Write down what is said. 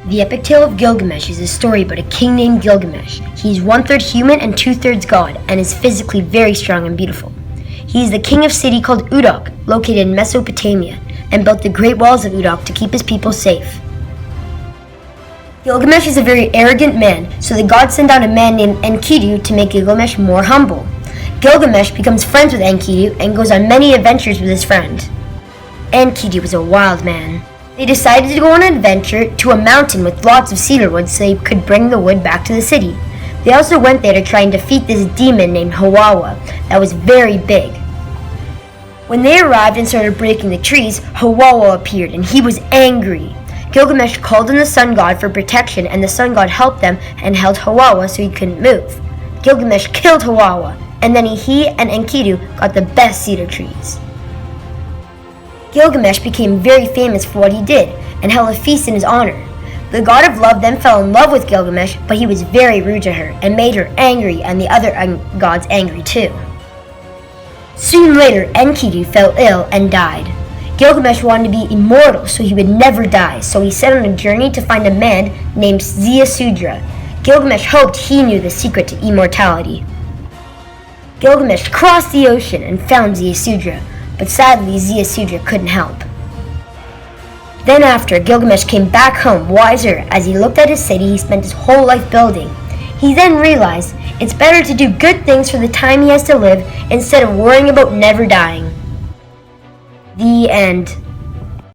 The epic tale of Gilgamesh is a story about a king named Gilgamesh. He is 1/3 human and 2/3 god, and is physically very strong and beautiful. He is the king of a city called Uruk, located in Mesopotamia, and built the great walls of Uruk to keep his people safe. Gilgamesh is a very arrogant man, so the gods send out a man named Enkidu to make Gilgamesh more humble. Gilgamesh becomes friends with Enkidu and goes on many adventures with his friend. Enkidu was a wild man. They decided to go on an adventure to a mountain with lots of cedar wood so they could bring the wood back to the city. They also went there to try and defeat this demon named Hawawa that was very big. When they arrived and started breaking the trees, Hawawa appeared and he was angry. Gilgamesh called on the sun god for protection, and the sun god helped them and held Hawawa so he couldn't move. Gilgamesh killed Hawawa, and then he and Enkidu got the best cedar trees. Gilgamesh became very famous for what he did and held a feast in his honor. The god of love then fell in love with Gilgamesh, but he was very rude to her and made her angry, and the other gods angry too. Soon later, Enkidu fell ill and died. Gilgamesh wanted to be immortal so he would never die, so he set on a journey to find a man named Ziusudra. Gilgamesh hoped he knew the secret to immortality. Gilgamesh crossed the ocean and found Ziusudra, but sadly Ziusudra couldn't help. Then after, Gilgamesh came back home wiser. As he looked at his city he spent his whole life building. He then realized it's better to do good things for the time he has to live instead of worrying about never dying. The end.